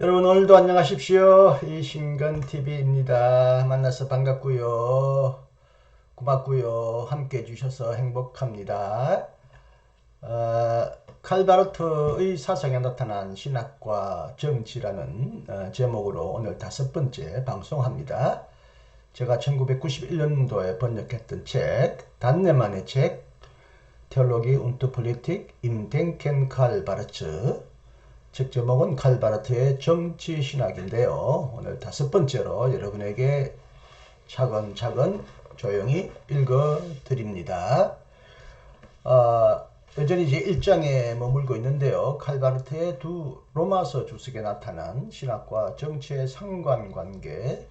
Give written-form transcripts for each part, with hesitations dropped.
여러분 오늘도 안녕하십시오. 이신근TV입니다. 만나서 반갑고요. 고맙고요. 함께 해주셔서 행복합니다. 칼바르트의 사상에 나타난 신학과 정치라는 제목으로 오늘 5번째 방송합니다. 제가 1991년도에 번역했던 책, 단내만의 책, Theologie und Politik im Denken Karl Barth, 책 제목은 칼바르트의 정치신학인데요. 오늘 5번째로 여러분에게 차근차근 조용히 읽어드립니다. 여전히 이제 1장에 머물고 있는데요. 칼바르트의 두 로마서 주석에 나타난 신학과 정치의 상관관계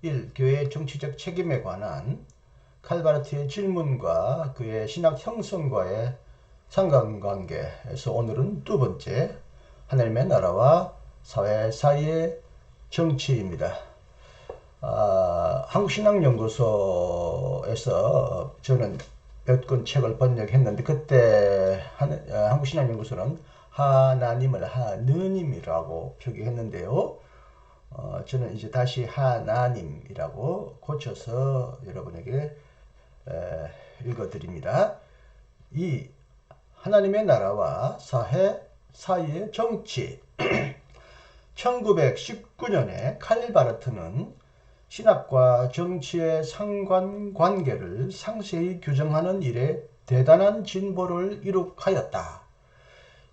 1. 교회의 정치적 책임에 관한 칼바르트의 질문과 그의 신학 형성과의 상관관계에서 오늘은 두 번째, 하나님의 나라와 사회 사이의 정치입니다. 한국신학연구소에서 저는 몇 권 책을 번역했는데 그때 한국신학연구소는 하나님을 하느님이라고 표기했는데요. 저는 이제 다시 하나님이라고 고쳐서 여러분에게 읽어드립니다. 이 하나님의 나라와 사회 사이의 정치. 1919년에 칼바르트는 신학과 정치의 상관관계를 상세히 규정하는 일에 대단한 진보를 이룩하였다.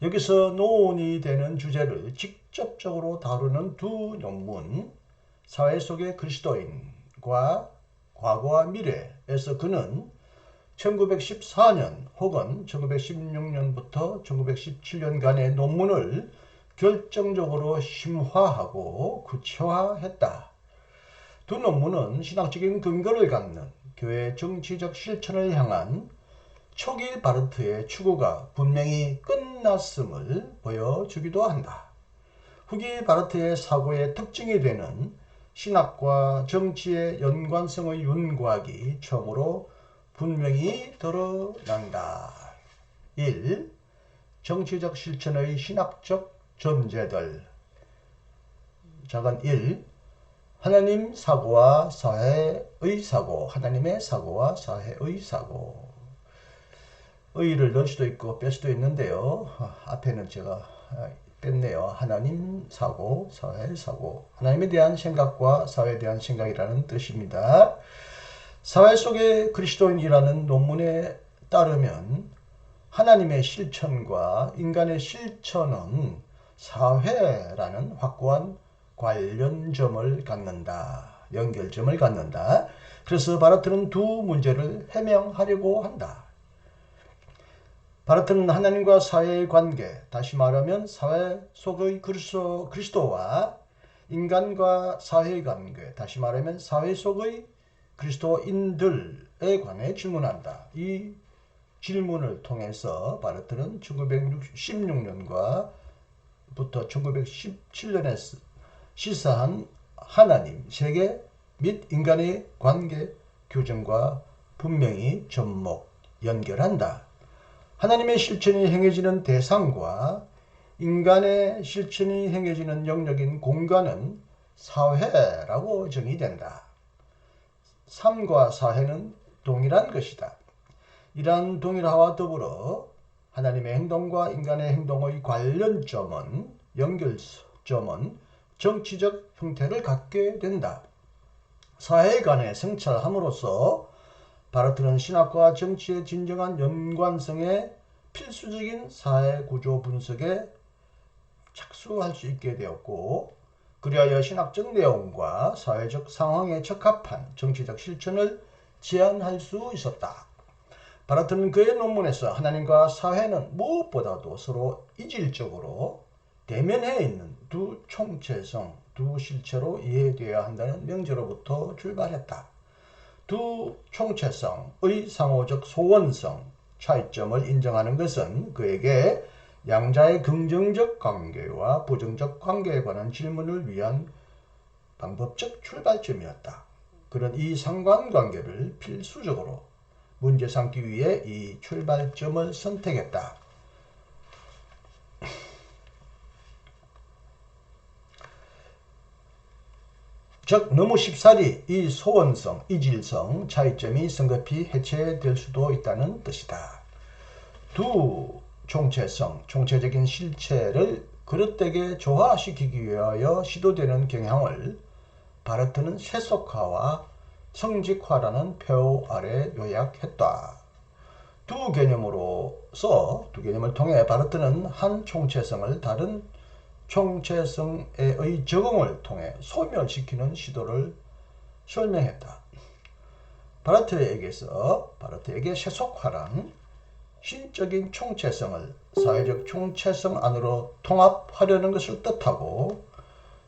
여기서 논의 되는 주제를 직접적으로 다루는 두 논문, 사회 속의 그리스도인과 과거와 미래에서 그는 1914년 혹은 1916년부터 1917년간의 논문을 결정적으로 심화하고 구체화했다. 두 논문은 신학적인 근거를 갖는 교회의 정치적 실천을 향한 초기 바르트의 추구가 분명히 끝났음을 보여주기도 한다. 후기 바르트의 사고의 특징이 되는 신학과 정치의 연관성의 윤곽이 처음으로 분명히 드러난다. 1. 정치적 실천의 신학적 전제들. 작은 1. 하나님 사고와 사회의 사고. 하나님의 사고와 사회의 사고. 의를 넣을 수도 있고 뺄 수도 있는데요. 앞에는 제가 뺐네요. 하나님 사고, 사회 사고. 하나님에 대한 생각과 사회에 대한 생각이라는 뜻입니다. 사회 속의 그리스도인이라는 논문에 따르면 하나님의 실천과 인간의 실천은 사회라는 확고한 관련점을 갖는다. 연결점을 갖는다. 그래서 바르트는 두 문제를 해명하려고 한다. 바르트는 하나님과 사회의 관계, 다시 말하면 사회 속의 그리스도와 인간과 사회의 관계, 다시 말하면 사회 속의 그리스도인들에 관해 질문한다. 이 질문을 통해서 바르트는 1916년부터 1917년에 시사한 하나님, 세계 및 인간의 관계 규정과 분명히 접목, 연결한다. 하나님의 실천이 행해지는 대상과 인간의 실천이 행해지는 영역인 공간은 사회라고 정의된다. 삶과 사회는 동일한 것이다. 이러한 동일화와 더불어 하나님의 행동과 인간의 행동의 관련점은, 연결점은 정치적 형태를 갖게 된다. 사회 간에 성찰함으로써 바르트는 신학과 정치의 진정한 연관성에 필수적인 사회 구조 분석에 착수할 수 있게 되었고, 그리하여 신학적 내용과 사회적 상황에 적합한 정치적 실천을 제안할 수 있었다. 바르트는 그의 논문에서 하나님과 사회는 무엇보다도 서로 이질적으로 대면해 있는 두 총체성, 두 실체로 이해되어야 한다는 명제로부터 출발했다. 두 총체성의 상호적 소원성, 차이점을 인정하는 것은 그에게 양자의 긍정적 관계와 부정적 관계에 관한 질문을 위한 방법적 출발점이었다. 그런 이 상관관계를 필수적으로 문제 삼기 위해 이 출발점을 선택했다. 즉 너무 쉽사리 이 소원성, 이질성 차이점이 성급히 해체될 수도 있다는 뜻이다. 두 총체성, 총체적인 실체를 그릇되게 조화시키기 위하여 시도되는 경향을 바르트는 세속화와 성직화라는 표 아래 요약했다. 두 개념을 통해 바르트는 한 총체성을 다른 총체성의 적응을 통해 소멸시키는 시도를 설명했다. 바르트에게 세속화란 신적인 총체성을 사회적 총체성 안으로 통합하려는 것을 뜻하고,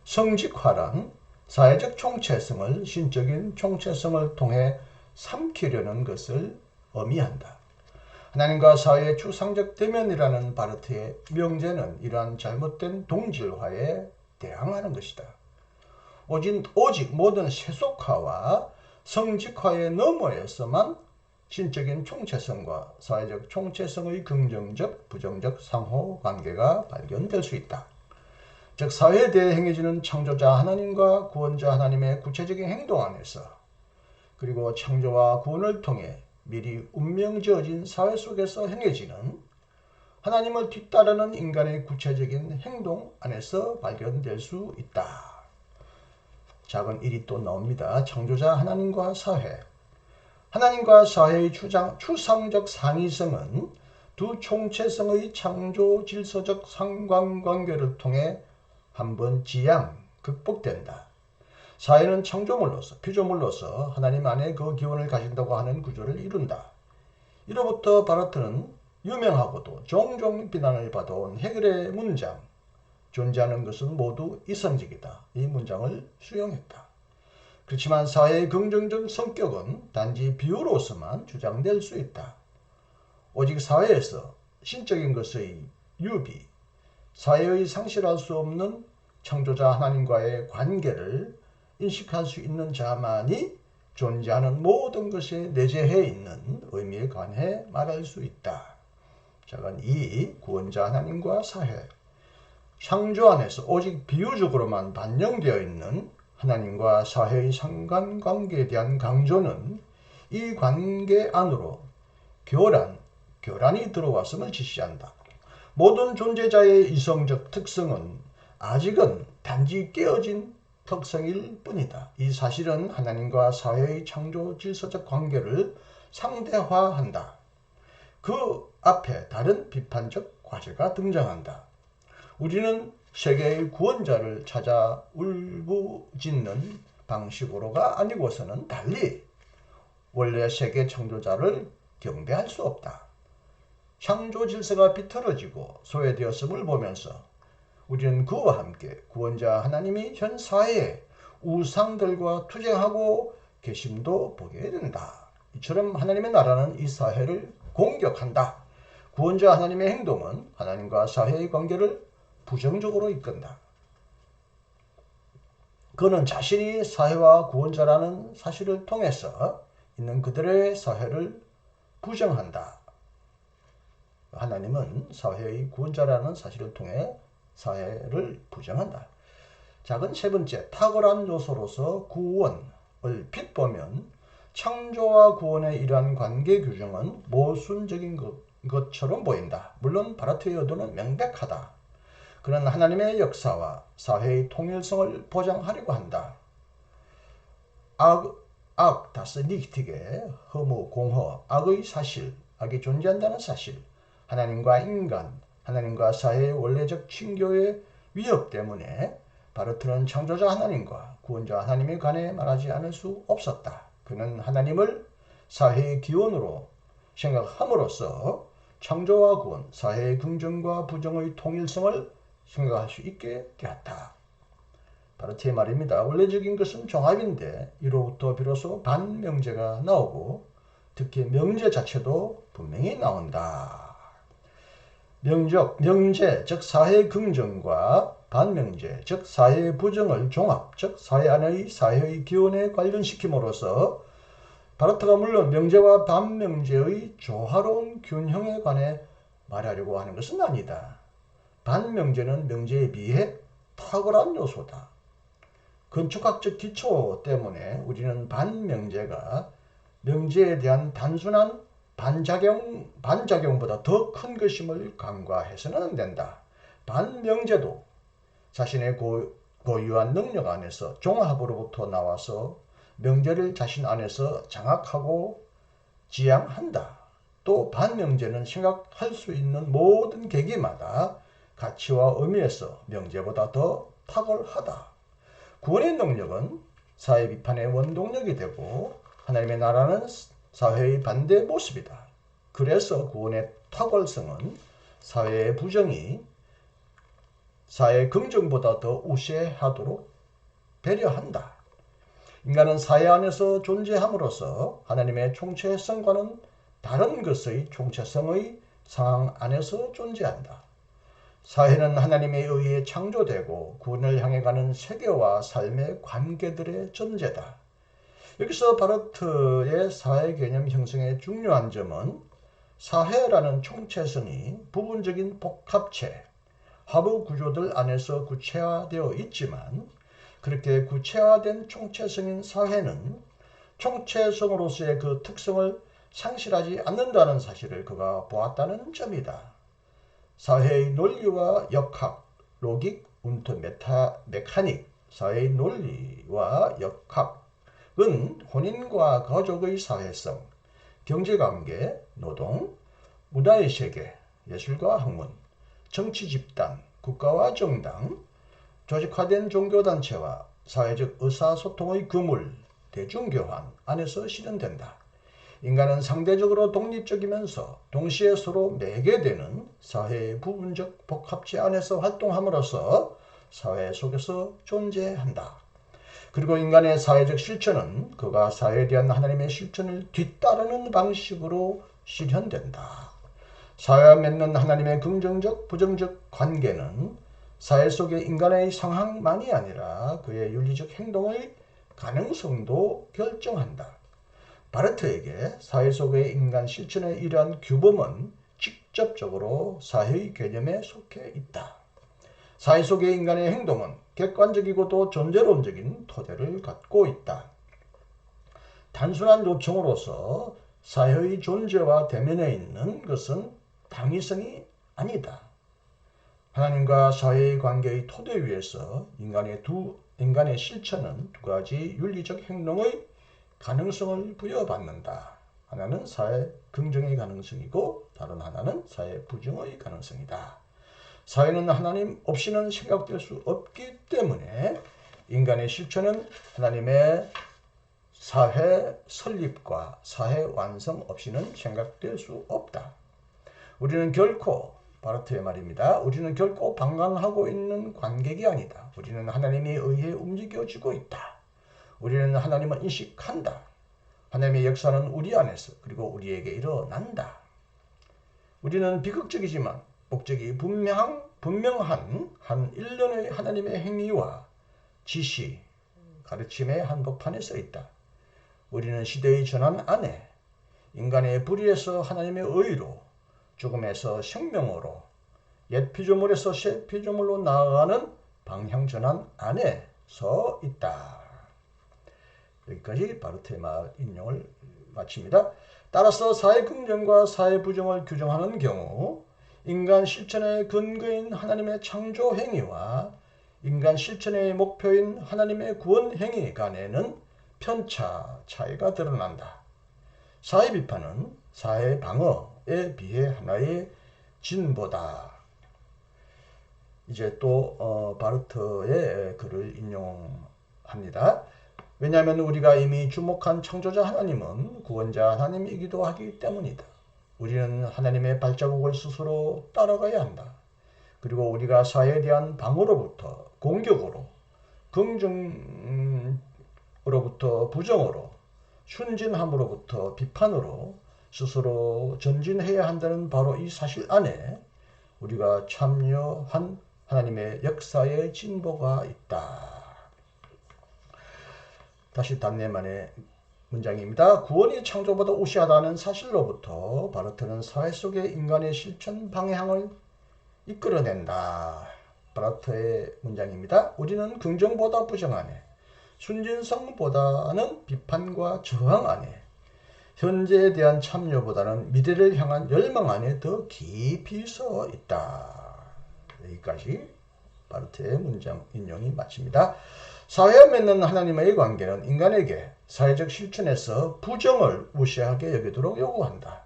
성직화란 사회적 총체성을 신적인 총체성을 통해 삼키려는 것을 의미한다. 하나님과 사회의 추상적 대면이라는 바르트의 명제는 이러한 잘못된 동질화에 대항하는 것이다. 오직 모든 세속화와 성직화의 너머에서만 신적인 총체성과 사회적 총체성의 긍정적, 부정적 상호관계가 발견될 수 있다. 즉 사회에 대해 행해지는 창조자 하나님과 구원자 하나님의 구체적인 행동 안에서, 그리고 창조와 구원을 통해 미리 운명지어진 사회 속에서 행해지는 하나님을 뒤따르는 인간의 구체적인 행동 안에서 발견될 수 있다. 작은 일이 또 나옵니다. 창조자 하나님과 사회. 하나님과 사회의 추상적 상이성은 두 총체성의 창조 질서적 상관관계를 통해 한번 극복된다. 사회는 창조물로서, 피조물로서 하나님 안에 그 기원을 가진다고 하는 구조를 이룬다. 이로부터 바르트는 유명하고도 종종 비난을 받아온 해결의 문장, 존재하는 것은 모두 이성적이다, 이 문장을 수용했다. 그렇지만 사회의 긍정적 성격은 단지 비유로서만 주장될 수 있다. 오직 사회에서 신적인 것의 유비, 사회의 상실할 수 없는 창조자 하나님과의 관계를 인식할 수 있는 자만이 존재하는 모든 것에 내재해 있는 의미에 관해 말할 수 있다. 작은 2. 구원자 하나님과 사회. 창조 안에서 오직 비유적으로만 반영되어 있는 하나님과 사회의 상관관계에 대한 강조는 이 관계 안으로 교란이 들어왔음을 지시한다. 모든 존재자의 이성적 특성은 아직은 단지 깨어진 특성일 뿐이다. 이 사실은 하나님과 사회의 창조 질서적 관계를 상대화한다. 그 앞에 다른 비판적 과제가 등장한다. 우리는 세계의 구원자를 찾아 울부짖는 방식으로가 아니고서는 달리 원래 세계 창조자를 경배할 수 없다. 창조 질서가 비틀어지고 소외되었음을 보면서 우리는 그와 함께 구원자 하나님이 현 사회의 우상들과 투쟁하고 계심도 보게 된다. 이처럼 하나님의 나라는 이 사회를 공격한다. 구원자 하나님의 행동은 하나님과 사회의 관계를 부정적으로 이끈다. 그는 자신이 사회와 구원자라는 사실을 통해서 있는 그들의 사회를 부정한다. 하나님은 사회의 구원자라는 사실을 통해 사회를 부정한다. 작은 세 번째, 탁월한 요소로서 구원을 빗보면 창조와 구원의 이러한 관계 규정은 모순적인 것처럼 보인다. 물론 바르트의 의도는 명백하다. 그는 하나님의 역사와 사회의 통일성을 보장하려고 한다. 다스 니히tige, 허무, 공허, 악의 사실, 악이 존재한다는 사실, 하나님과 인간, 하나님과 사회의 원래적 친교의 위협 때문에 바르트는 창조자 하나님과 구원자 하나님에 관해 말하지 않을 수 없었다. 그는 하나님을 사회의 기원으로 생각함으로써 창조와 구원, 사회의 긍정과 부정의 통일성을 생각할 수 있게 되었다. 바르트의 말입니다. 원래적인 것은 종합인데 이로부터 비로소 반명제가 나오고 특히 명제 자체도 분명히 나온다. 명제, 즉 사회의 긍정과 반명제, 즉 사회의 부정을 종합, 즉 사회 안의 사회의 기원에 관련시킴으로써 바르트가 물론 명제와 반명제의 조화로운 균형에 관해 말하려고 하는 것은 아니다. 반명제는 명제에 비해 탁월한 요소다. 건축학적 기초 때문에 우리는 반명제가 명제에 대한 단순한 반작용보다 더 큰 것임을 간과해서는 안 된다. 반명제도 자신의 고유한 능력 안에서 종합으로부터 나와서 명제를 자신 안에서 장악하고 지향한다. 또 반명제는 생각할 수 있는 모든 계기마다 가치와 의미에서 명제보다 더 탁월하다. 구원의 능력은 사회 비판의 원동력이 되고 하나님의 나라는 사회의 반대 모습이다. 그래서 구원의 탁월성은 사회의 부정이 사회의 긍정보다 더 우세하도록 배려한다. 인간은 사회 안에서 존재함으로써 하나님의 총체성과는 다른 것의 총체성의 상황 안에서 존재한다. 사회는 하나님에 의해 창조되고 구원을 향해 가는 세계와 삶의 관계들의 전제다. 여기서 바르트의 사회 개념 형성의 중요한 점은 사회라는 총체성이 부분적인 복합체, 하부 구조들 안에서 구체화되어 있지만 그렇게 구체화된 총체성인 사회는 총체성으로서의 그 특성을 상실하지 않는다는 사실을 그가 보았다는 점이다. 사회의 논리와 역학, 로직, 운트, 메카닉, 사회의 논리와 역학은 혼인과 가족의 사회성, 경제관계, 노동, 문화의 세계, 예술과 학문, 정치 집단, 국가와 정당, 조직화된 종교단체와 사회적 의사소통의 그물, 대중교환 안에서 실현된다. 인간은 상대적으로 독립적이면서 동시에 서로 매개되는 사회의 부분적 복합체 안에서 활동함으로써 사회 속에서 존재한다. 그리고 인간의 사회적 실천은 그가 사회에 대한 하나님의 실천을 뒤따르는 방식으로 실현된다. 사회와 맺는 하나님의 긍정적, 부정적 관계는 사회 속의 인간의 상황만이 아니라 그의 윤리적 행동의 가능성도 결정한다. 바르트에게 사회 속의 인간 실천의 이러한 규범은 직접적으로 사회의 개념에 속해 있다. 사회 속의 인간의 행동은 객관적이고도 존재론적인 토대를 갖고 있다. 단순한 요청으로서 사회의 존재와 대면에 있는 것은 당위성이 아니다. 하나님과 사회의 관계의 토대 위에서 인간의 실천은 두 가지 윤리적 행동의 가능성을 부여받는다. 하나는 사회 긍정의 가능성이고 다른 하나는 사회 부정의 가능성이다. 사회는 하나님 없이는 생각될 수 없기 때문에 인간의 실천은 하나님의 사회 설립과 사회 완성 없이는 생각될 수 없다. 우리는 결코 바르트의 말입니다. 우리는 결코 방관하고 있는 관객이 아니다. 우리는 하나님에 의해 움직여지고 있다. 우리는 하나님을 인식한다. 하나님의 역사는 우리 안에서 그리고 우리에게 일어난다. 우리는 비극적이지만 목적이 분명한 한 일련의 하나님의 행위와 지시, 가르침의 한복판에 서 있다. 우리는 시대의 전환 안에 인간의 불의에서 하나님의 의로, 죽음에서 생명으로, 옛 피조물에서 새 피조물로 나아가는 방향 전환 안에 서 있다. 여기까지 바르트의 말 인용을 마칩니다. 따라서 사회 긍정과 사회 부정을 규정하는 경우 인간 실천의 근거인 하나님의 창조 행위와 인간 실천의 목표인 하나님의 구원 행위 간에는 편차, 차이가 드러난다. 사회 비판은 사회 방어에 비해 하나의 진보다. 이제 또 바르트의 글을 인용합니다. 왜냐하면 우리가 이미 주목한 창조자 하나님은 구원자 하나님이기도 하기 때문이다. 우리는 하나님의 발자국을 스스로 따라가야 한다. 그리고 우리가 사회에 대한 방어로부터 공격으로, 긍정으로부터 부정으로, 순진함으로부터 비판으로 스스로 전진해야 한다는 바로 이 사실 안에 우리가 참여한 하나님의 역사의 진보가 있다. 다시 단내만의 문장입니다. 구원이 창조보다 우시하다는 사실로부터 바르트는 사회 속의 인간의 실천 방향을 이끌어낸다. 바르트의 문장입니다. 우리는 긍정보다 부정 안에, 순진성보다는 비판과 저항 안에, 현재에 대한 참여보다는 미래를 향한 열망 안에 더 깊이 서 있다. 여기까지 바르트의 문장 인용이 마칩니다. 사회와 맺는 하나님의 관계는 인간에게 사회적 실천에서 부정을 무시하게 여기도록 요구한다.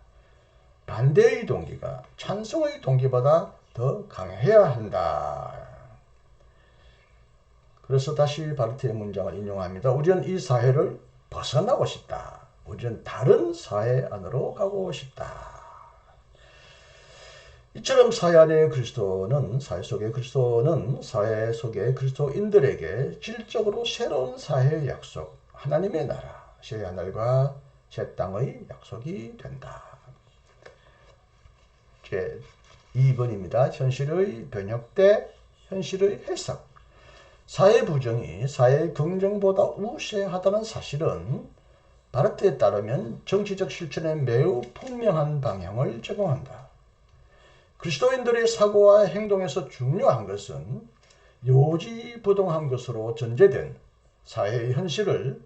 반대의 동기가 찬성의 동기보다 더 강해야 한다. 그래서 다시 바르트의 문장을 인용합니다. 우리는 이 사회를 벗어나고 싶다. 우리는 다른 사회 안으로 가고 싶다. 이처럼 사회 안의 그리스도는, 사회 속의 그리스도는 사회 속의 그리스도인들에게 질적으로 새로운 사회의 약속, 하나님의 나라, 새 하늘과 새 땅의 약속이 된다. 제 2번입니다. 현실의 변혁대, 현실의 해석. 사회 부정이 사회 긍정보다 우세하다는 사실은 바르트에 따르면 정치적 실천에 매우 분명한 방향을 제공한다. 그리스도인들의 사고와 행동에서 중요한 것은 요지부동한 것으로 전제된 사회의 현실을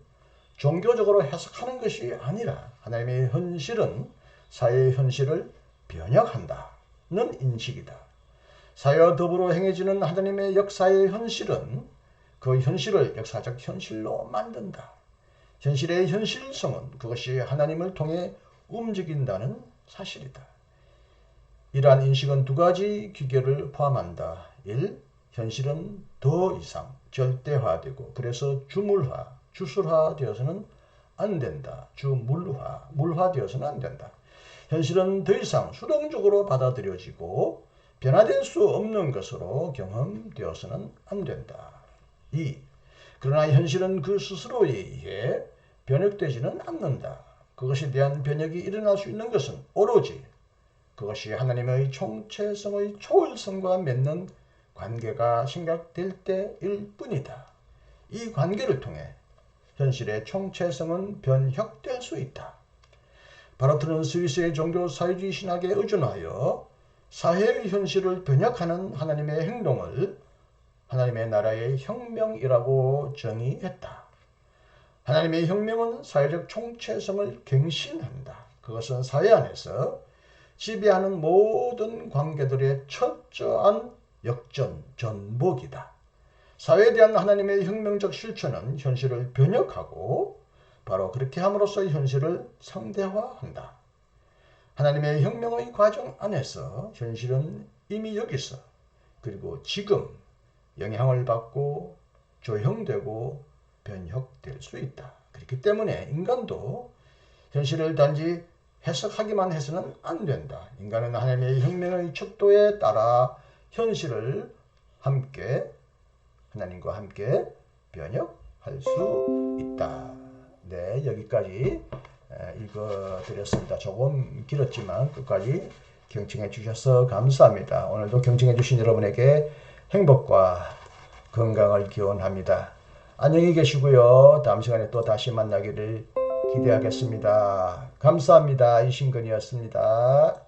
종교적으로 해석하는 것이 아니라 하나님의 현실은 사회의 현실을 변혁한다는 인식이다. 사회와 더불어 행해지는 하나님의 역사의 현실은 그 현실을 역사적 현실로 만든다. 현실의 현실성은 그것이 하나님을 통해 움직인다는 사실이다. 이러한 인식은 두 가지 기결을 포함한다. 1. 현실은 더 이상 절대화되고 그래서 주물화, 주술화되어서는 안 된다. 주물화, 물화되어서는 안 된다. 현실은 더 이상 수동적으로 받아들여지고 변화될 수 없는 것으로 경험되어서는 안 된다. 2. 그러나 현실은 그 스스로에 의해 변혁되지는 않는다. 그것에 대한 변혁이 일어날 수 있는 것은 오로지 그것이 하나님의 총체성의 초월성과 맺는 관계가 생각될 때일 뿐이다. 이 관계를 통해 현실의 총체성은 변혁될 수 있다. 바르트는 스위스의 종교 사회주의 신학에 의존하여 사회의 현실을 변혁하는 하나님의 행동을 하나님의 나라의 혁명이라고 정의했다. 하나님의 혁명은 사회적 총체성을 갱신한다. 그것은 사회 안에서 지배하는 모든 관계들의 철저한 역전, 전복이다. 사회에 대한 하나님의 혁명적 실천은 현실을 변혁하고 바로 그렇게 함으로써 현실을 상대화한다. 하나님의 혁명의 과정 안에서 현실은 이미 여기서 그리고 지금 영향을 받고 조형되고 변혁될 수 있다. 그렇기 때문에 인간도 현실을 단지 해석하기만 해서는 안 된다. 인간은 하나님의 혁명의 척도에 따라 현실을 함께 하나님과 함께 변혁할 수 있다. 네, 여기까지 읽어드렸습니다. 조금 길었지만 끝까지 경청해 주셔서 감사합니다. 오늘도 경청해 주신 여러분에게 행복과 건강을 기원합니다. 안녕히 계시고요. 다음 시간에 또 다시 만나기를 기대하겠습니다. 감사합니다. 이신근이었습니다.